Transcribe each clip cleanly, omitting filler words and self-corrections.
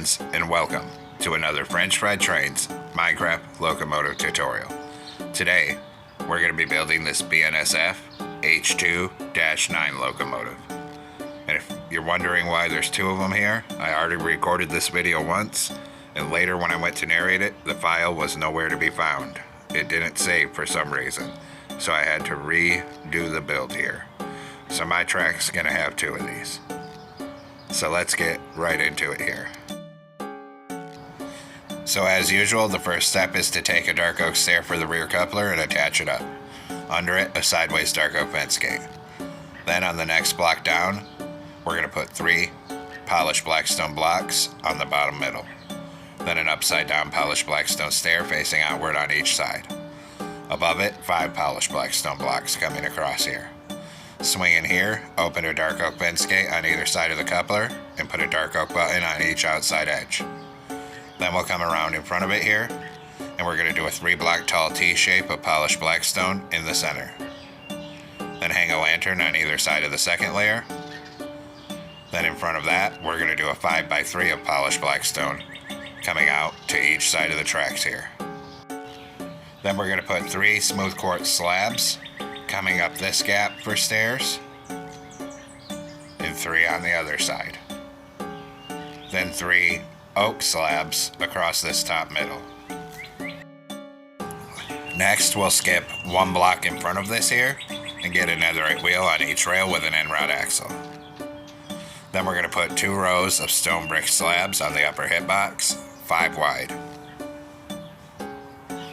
friends, and welcome to another French Fried Trains Minecraft locomotive tutorial. Today, we're going to be building this BNSF H2-9 locomotive. And if you're wondering why there's two of them here, I already recorded this video once, and later when I went to narrate it, the file was nowhere to be found. It didn't save for some reason, so I had to redo the build here. So my track's going to have two of these. So let's get right into it here. So as usual, the first step is to take a dark oak stair for the rear coupler and attach it up. Under it, a sideways dark oak fence gate. Then on the next block down, we're going to put 3 polished blackstone blocks on the bottom middle. Then an upside down polished blackstone stair facing outward on each side. Above it, 5 polished blackstone blocks coming across here. Swing in here, open a dark oak fence gate on either side of the coupler, and put a dark oak button on each outside edge. Then we'll come around in front of it here, and we're going to do a 3-block tall T-shape of polished blackstone in the center. Then hang a lantern on either side of the second layer. Then in front of that, we're going to do a 5x3 of polished blackstone, coming out to each side of the tracks here. Then we're going to put 3 smooth quartz slabs coming up this gap for stairs, and 3 on the other side. Then 3 oak slabs across this top middle. Next, we'll skip 1 block in front of this here and get a netherite wheel on each rail with an end rod axle. Then we're going to put 2 rows of stone brick slabs on the upper hitbox, 5 wide.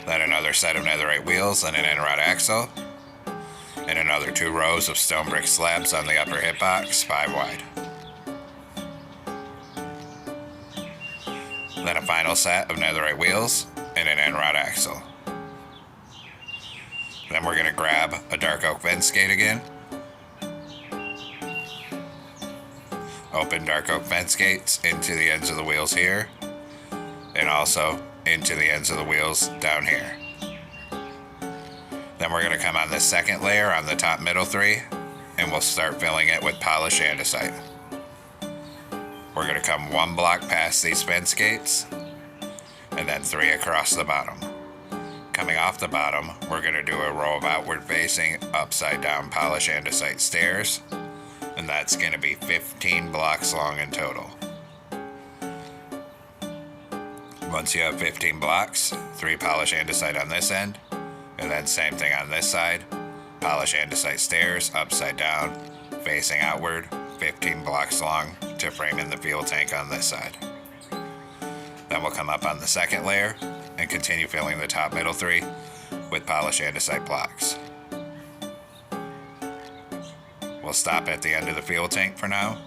Then another set of netherite wheels and an end rod axle, and another 2 rows of stone brick slabs on the upper hitbox, 5 wide. Then a final set of netherite wheels and an end rod axle. Then we're going to grab a dark oak fence gate again. Open dark oak fence gates into the ends of the wheels here, and also into the ends of the wheels down here. Then we're going to come on this second layer on the top middle 3, and we'll start filling it with polished andesite. We're going to come 1 block past these fence gates, and then 3 across the bottom. Coming off the bottom, we're going to do a row of outward facing, upside down polished andesite stairs, and that's going to be 15 blocks long in total. Once you have 15 blocks, 3 polished andesite on this end, and then same thing on this side, polished andesite stairs, upside down, facing outward, 15 blocks long to frame in the fuel tank on this side. Then we'll come up on the second layer and continue filling the top middle 3 with polished andesite blocks. We'll stop at the end of the fuel tank for now.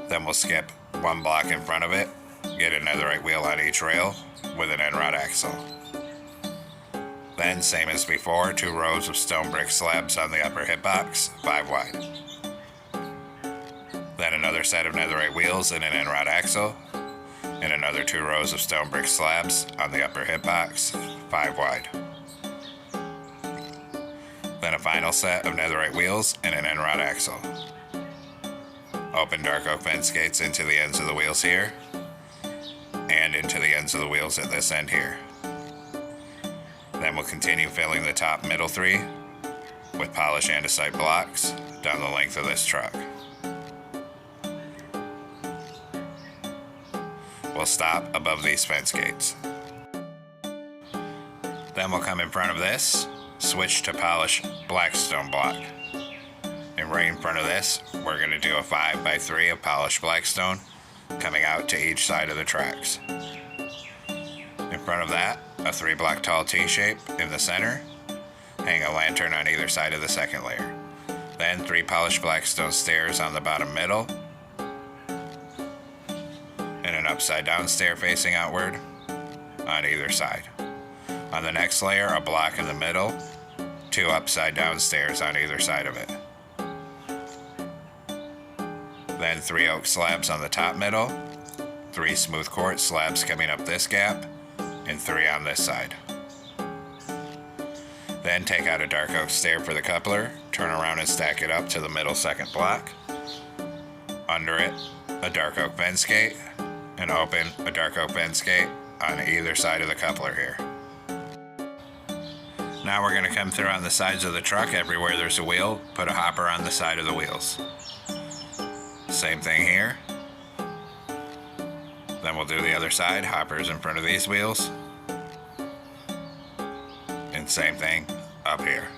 Then we'll skip 1 block in front of it, get a netherite wheel on each rail with an end rod axle. Then, same as before, 2 rows of stone brick slabs on the upper hitbox, 5 wide. Then another set of netherite wheels and an end rod axle, and another 2 rows of stone brick slabs on the upper hitbox, 5 wide. Then a final set of netherite wheels and an end rod axle. Open dark oak fence gates into the ends of the wheels here, and into the ends of the wheels at this end here. Then we'll continue filling the top middle 3 with polished andesite blocks down the length of this truck. We'll stop above these fence gates. Then we'll come in front of this, switch to polished blackstone block. And right in front of this, we're going to do a 5x3 of polished blackstone coming out to each side of the tracks. In front of that, a 3-block tall T-shape in the center. Hang a lantern on either side of the second layer. Then 3 polished blackstone stairs on the bottom middle, and an upside down stair facing outward on either side. On the next layer, a block in the middle, 2 upside down stairs on either side of it. Then 3 oak slabs on the top middle, 3 smooth quartz slabs coming up this gap, and 3 on this side. Then take out a dark oak stair for the coupler, turn around and stack it up to the middle second block. Under it, a dark oak fence gate, and open a dark oak vent skate on either side of the coupler here. Now we're going to come through on the sides of the truck. Everywhere there's a wheel, put a hopper on the side of the wheels. Same thing here. Then we'll do the other side, hoppers in front of these wheels. And same thing up here.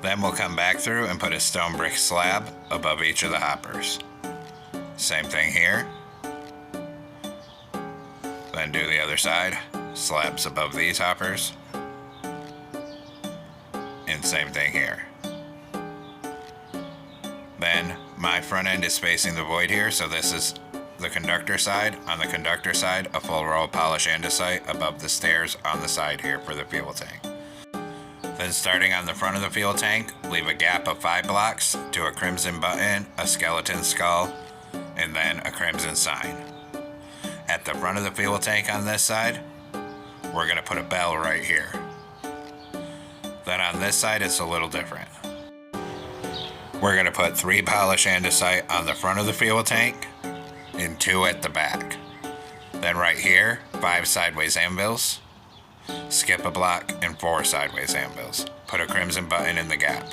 Then we'll come back through and put a stone brick slab above each of the hoppers. Same thing here. Then do the other side, slabs above these hoppers. And same thing here. Then my front end is facing the void here, so this is the conductor side. On the conductor side, a full row of polished andesite above the stairs on the side here for the fuel tank. Then starting on the front of the fuel tank, leave a gap of 5 blocks to a crimson button, a skeleton skull, and then a crimson sign. At the front of the fuel tank on this side, we're going to put a bell right here. Then on this side, it's a little different. We're going to put 3 polished andesite on the front of the fuel tank and 2 at the back. Then right here, 5 sideways anvils. Skip a block and 4 sideways anvils. Put a crimson button in the gap.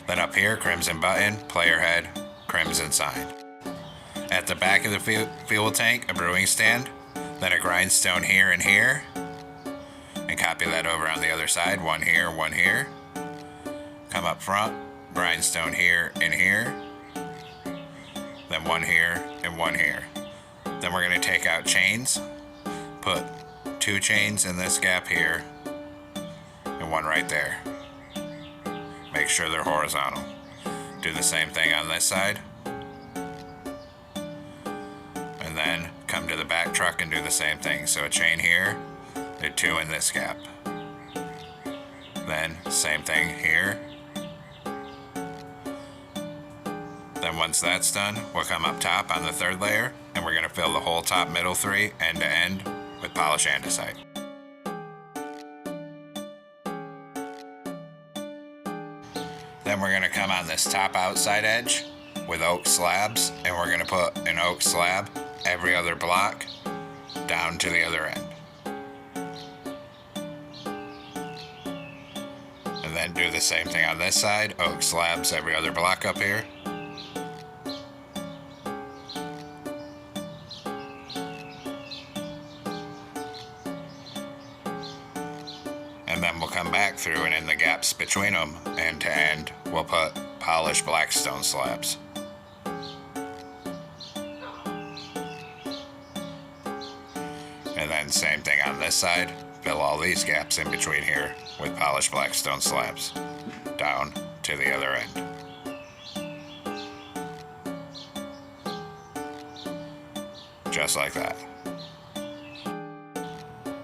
Then up here, crimson button, player head, crimson sign. At the back of the fuel tank, a brewing stand, then a grindstone here and here. And copy that over on the other side, 1 here, 1 here. Come up front, grindstone here and here. Then 1 here and 1 here. Then we're going to take out chains, put 2 chains in this gap here, and 1 right there. Make sure they're horizontal. Do the same thing on this side. And then come to the back truck and do the same thing. So a chain here, and 2 in this gap. Then same thing here. Then once that's done, we'll come up top on the 3rd layer, and we're going to fill the whole top middle 3 end to end with polished andesite. Then we're going to come on this top outside edge with oak slabs, and we're going to put an oak slab every other block down to the other end. And then do the same thing on this side, oak slabs every other block up here. And then we'll come back through, and in the gaps between them, end to end, we'll put polished black stone slabs. And then same thing on this side, fill all these gaps in between here with polished black stone slabs, down to the other end. Just like that.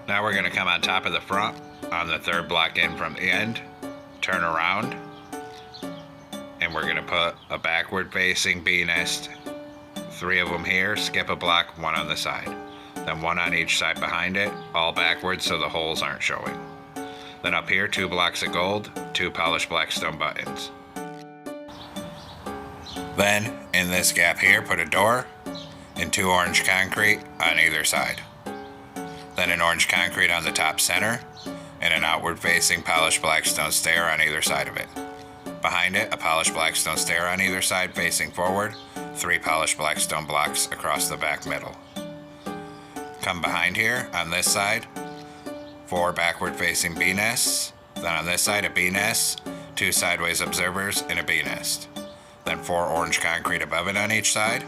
Now we're going to come on top of the front, on the 3rd block in from the end, turn around, and we're going to put a backward facing B-nest, 3 of them here, skip a block, 1 on the side. Then 1 on each side behind it, all backwards so the holes aren't showing. Then up here, 2 blocks of gold, 2 polished black stone buttons. Then in this gap here, put a door and 2 orange concrete on either side. Then an orange concrete on the top center, and an outward facing polished black stone stair on either side of it. Behind it, a polished black stone stair on either side facing forward, 3 polished black stone blocks across the back middle. Come behind here, on this side, 4 backward facing B-nests, then on this side a B-nest, 2 sideways observers, and a B-nest. Then 4 orange concrete above it on each side,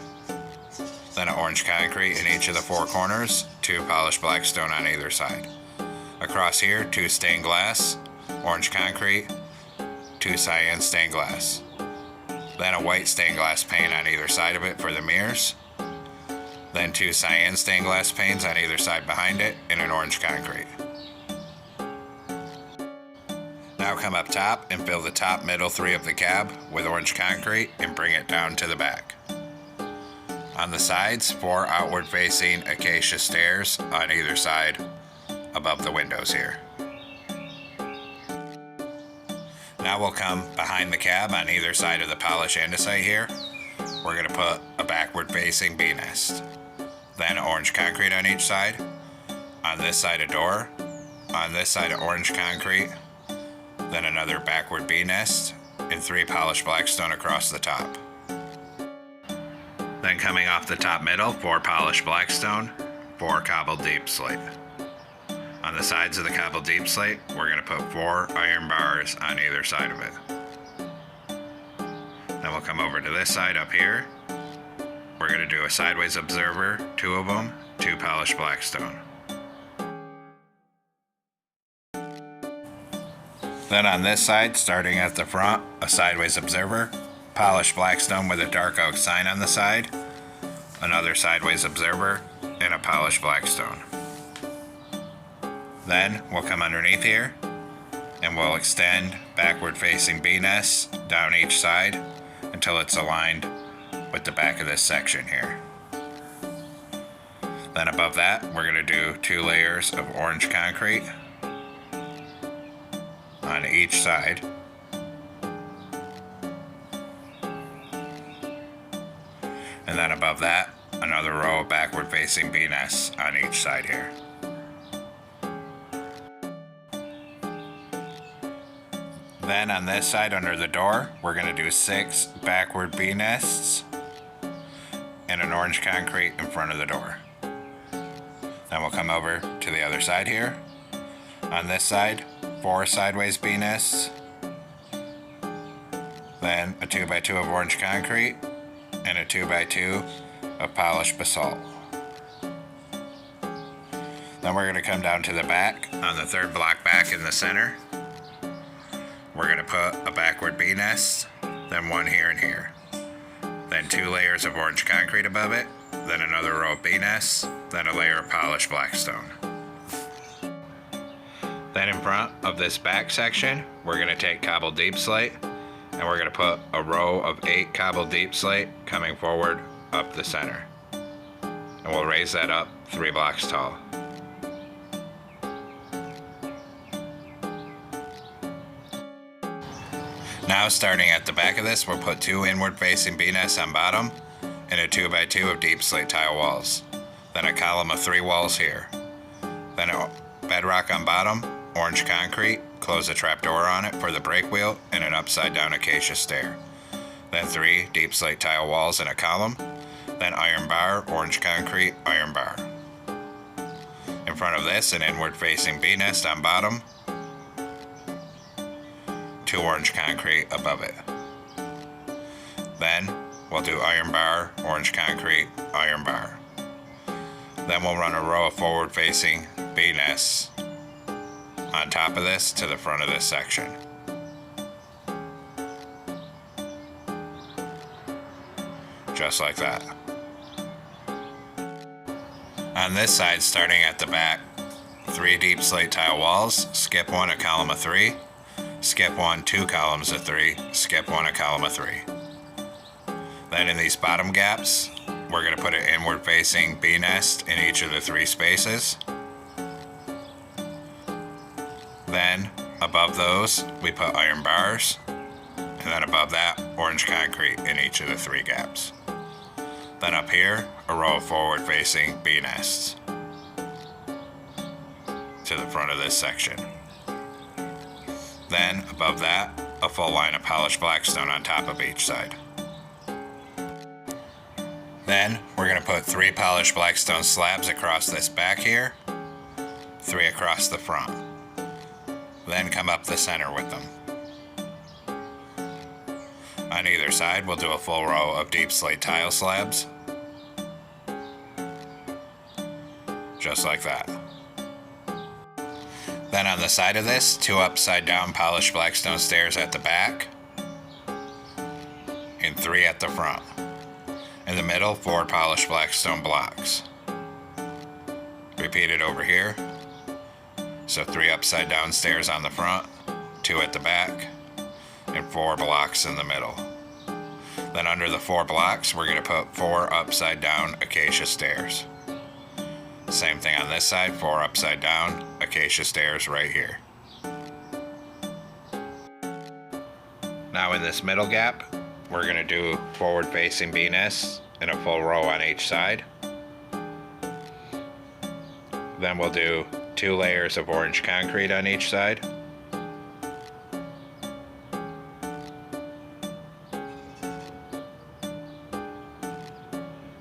then an orange concrete in each of the 4 corners, 2 polished black stone on either side. Across here, 2 stained glass, orange concrete, 2 cyan stained glass. Then a white stained glass pane on either side of it for the mirrors. Then 2 cyan stained glass panes on either side behind it, and an orange concrete. Now come up top and fill the top middle 3 of the cab with orange concrete and bring it down to the back. On the sides, 4 outward facing acacia stairs on either side above the windows here. Now we'll come behind the cab on either side of the polished andesite here. We're going to put a backward facing bee nest. Then orange concrete on each side. On this side a door. On this side orange concrete. Then another backward bee nest and 3 polished blackstone across the top. Then coming off the top middle, 4 polished blackstone, 4 cobbled deep slate. On the sides of the cobbled deep slate, we're going to put 4 iron bars on either side of it. Then we'll come over to this side up here. We're going to do a sideways observer, 2 of them, 2 polished blackstone. Then on this side, starting at the front, a sideways observer, polished blackstone with a dark oak sign on the side, another sideways observer, and a polished blackstone. Then we'll come underneath here and we'll extend backward facing bee nests down each side until it's aligned with the back of this section here. Then above that, we're going to do 2 layers of orange concrete on each side. And then above that, another row of backward facing bee nests on each side here. Then on this side under the door, we're going to do 6 backward bee nests and an orange concrete in front of the door. Then we'll come over to the other side here. On this side, 4 sideways bee nests, then a 2x2 of orange concrete, and a 2x2 of polished basalt. Then we're going to come down to the back. On the 3rd block back in the center, we're going to put a backward bee nest, then 1 here and here. Then 2 layers of orange concrete above it, then another row of bee nests, then a layer of polished blackstone. Then in front of this back section, we're going to take cobbled deep slate and we're going to put a row of 8 cobbled deep slate coming forward up the center. And we'll raise that up 3 blocks tall. Now starting at the back of this, we'll put 2 inward facing bee nests on bottom and a 2x2 of deep slate tile walls. Then a column of 3 walls here. Then a bedrock on bottom, orange concrete, close a trapdoor on it for the brake wheel, and an upside down acacia stair. Then 3 deep slate tile walls and a column. Then iron bar, orange concrete, iron bar. In front of this, an inward facing bee nest on bottom, 2 orange concrete above it. Then we'll do iron bar, orange concrete, iron bar. Then we'll run a row of forward facing bee nests on top of this to the front of this section. Just like that. On this side, starting at the back, 3 deep slate tile walls, skip 1 a column of 3, skip 1 2 columns of 3, skip 1 a column of 3. Then in these bottom gaps, we're going to put an inward facing bee nest in each of the 3 spaces. Then above those, we put iron bars, and then above that, orange concrete in each of the 3 gaps. Then up here, a row of forward facing bee nests to the front of this section. Then above that, a full line of polished blackstone on top of each side. Then we're going to put 3 polished blackstone slabs across this back here, 3 across the front. Then come up the center with them. On either side, we'll do a full row of deep slate tile slabs. Just like that. Then on the side of this, 2 upside down polished blackstone stairs at the back, and 3 at the front. In the middle, 4 polished blackstone blocks. Repeat it over here. So 3 upside down stairs on the front, 2 at the back, and 4 blocks in the middle. Then under the 4 blocks, we're going to put 4 upside down acacia stairs. Same thing on this side, 4 upside down acacia stairs right here. Now in this middle gap, we're going to do forward facing bee nests in a full row on each side. Then we'll do 2 layers of orange concrete on each side.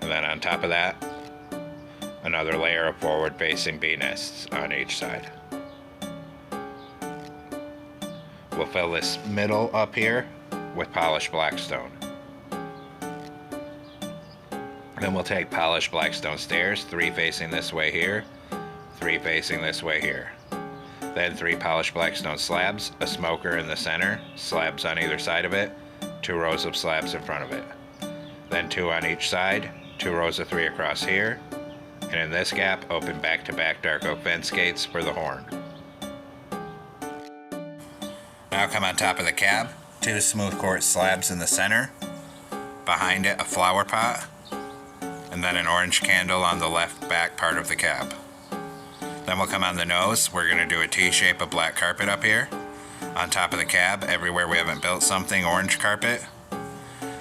And then on top of that, another layer of forward-facing bee nests on each side. We'll fill this middle up here with polished blackstone. Then we'll take polished blackstone stairs, 3 facing this way here, 3 facing this way here. Then 3 polished blackstone slabs, a smoker in the center, slabs on either side of it, 2 rows of slabs in front of it. Then 2 on each side, 2 rows of 3 across here, and in this gap, open back-to-back dark oak fence gates for the horn. Now come on top of the cab, 2 smooth quartz slabs in the center, behind it a flower pot, and then an orange candle on the left back part of the cab. Then we'll come on the nose. We're going to do a T-shape of black carpet up here. On top of the cab, everywhere we haven't built something, orange carpet.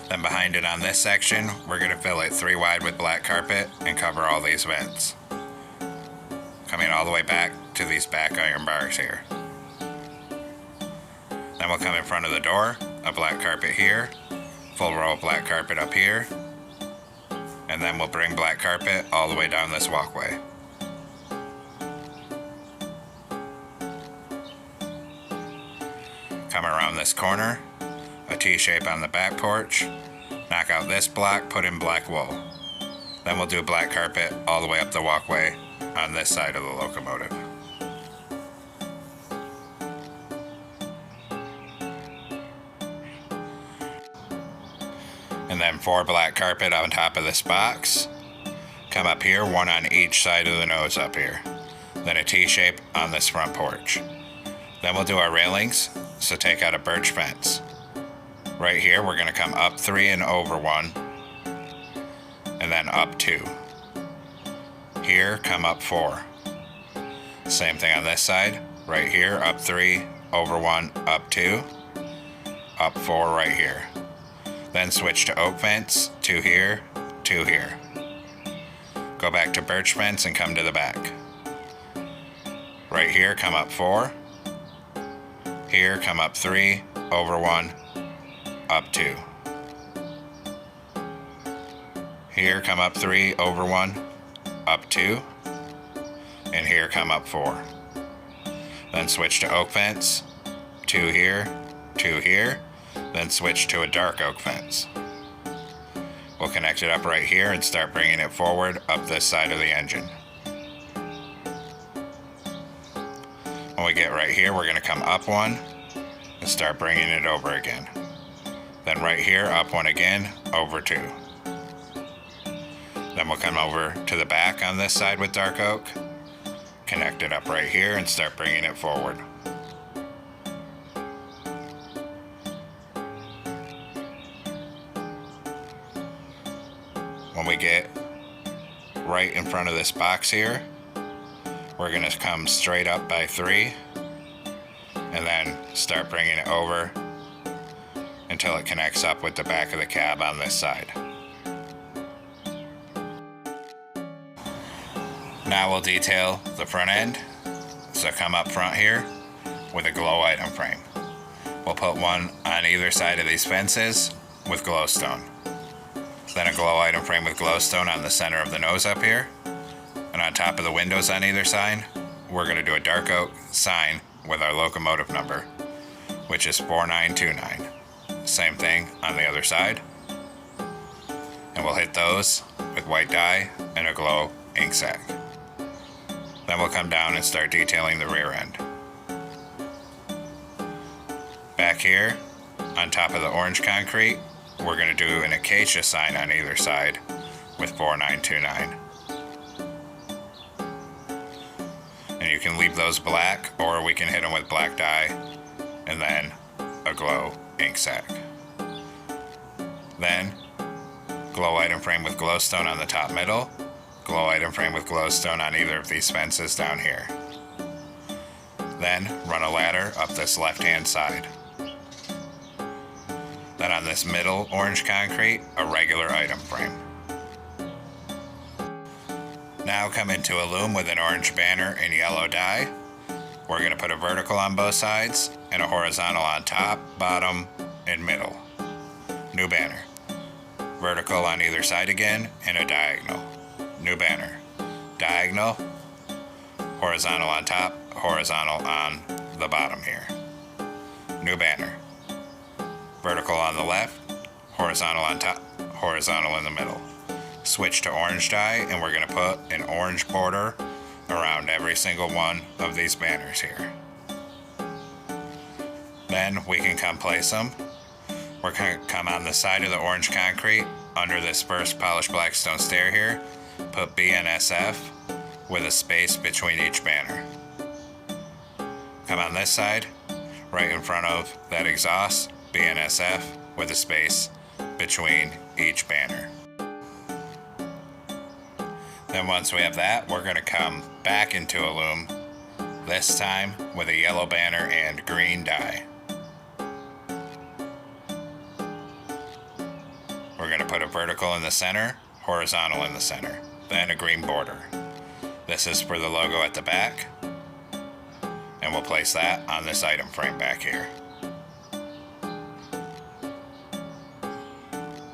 Then behind it on this section, we're going to fill it 3 wide with black carpet and cover all these vents. Coming all the way back to these back iron bars here. Then we'll come in front of the door, a black carpet here, full row of black carpet up here, and then we'll bring black carpet all the way down this walkway. Come around this corner, a T-shape on the back porch, knock out this block, put in black wool. Then we'll do black carpet all the way up the walkway on this side of the locomotive. And then 4 black carpet on top of this box. Come up here, 1 on each side of the nose up here. Then a T-shape on this front porch. Then we'll do our railings, so take out a birch fence. Right here, we're going to come up 3 and over 1, and then up 2. Here, come up 4. Same thing on this side. Right here, up 3, over 1, up 2, up 4 right here. Then switch to oak fence, 2 here, 2 here. Go back to birch fence and come to the back. Right here, come up 4. Here, come up 3, over 1, up 2. Here, come up 3, over 1, up 2. And here, come up 4. Then switch to oak fence, 2 here, 2 here. Then switch to a dark oak fence. We'll connect it up right here and start bringing it forward up this side of the engine. When we get right here, we're going to come up 1 and start bringing it over again. Then right here, up 1 again, over 2. Then we'll come over to the back on this side with dark oak, connect it up right here and start bringing it forward. When we get right in front of this box here, we're going to come straight up by 3 and then start bringing it over until it connects up with the back of the cab on this side. Now we'll detail the front end. So come up front here with a glow item frame. We'll put 1 on either side of these fences with glowstone. Then a glow item frame with glowstone on the center of the nose up here. And on top of the windows on either side, we're going to do a dark oak sign with our locomotive number, which is 4929. Same thing on the other side. And we'll hit those with white dye and a glow ink sac. Then we'll come down and start detailing the rear end. Back here, on top of the orange concrete, we're going to do an acacia sign on either side with 4929. And you can leave those black, or we can hit them with black dye and then a glow ink sac. Then glow item frame with glowstone on the top middle, glow item frame with glowstone on either of these fences down here. Then run a ladder up this left hand side. Then on this middle orange concrete, a regular item frame. Now come into a loom with an orange banner and yellow dye. We're going to put a vertical on both sides and a horizontal on top, bottom, and middle. New banner. Vertical on either side again and a diagonal. New banner. Diagonal, horizontal on top, horizontal on the bottom here. New banner. Vertical on the left, horizontal on top, horizontal in the middle. Switch to orange dye, and we're going to put an orange border around every single one of these banners here. Then we can come place them. We're going to come on the side of the orange concrete under this first polished black stone stair here. Put BNSF with a space between each banner. Come on this side, right in front of that exhaust, BNSF with a space between each banner. Then once we have that, we're going to come back into a loom, this time with a yellow banner and green dye. We're going to put a vertical in the center, horizontal in the center, then a green border. This is for the logo at the back, and we'll place that on this item frame back here.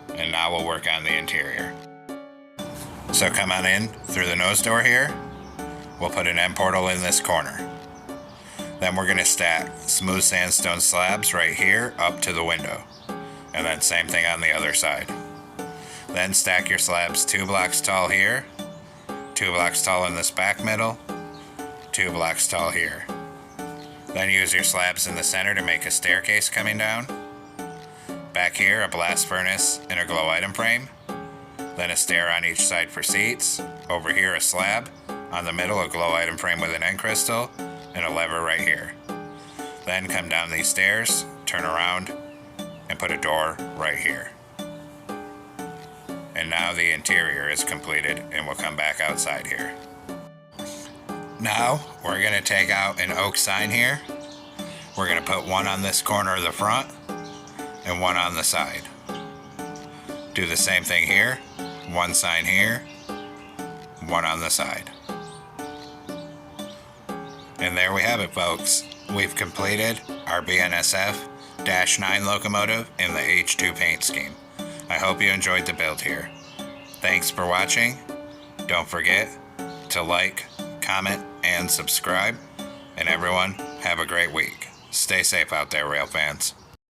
And now we'll work on the interior. So come on in through the nose door here. We'll put an end portal in this corner. Then we're going to stack smooth sandstone slabs right here up to the window. And then same thing on the other side. Then stack your slabs 2 blocks tall here, 2 blocks tall in this back middle, 2 blocks tall here. Then use your slabs in the center to make a staircase coming down. Back here, a blast furnace and a glow item frame. Then a stair on each side for seats. Over here, a slab. On the middle, a glow item frame with an end crystal and a lever right here. Then come down these stairs, turn around, and put a door right here. And now the interior is completed, and we'll come back outside here. Now, we're going to take out an oak sign here. We're going to put one on this corner of the front and one on the side. Do the same thing here. One sign here, one on the side. And there we have it, folks. We've completed our BNSF-9 locomotive in the H2 paint scheme. I hope you enjoyed the build here. Thanks for watching. Don't forget to like, comment, and subscribe. And everyone, have a great week. Stay safe out there, rail fans.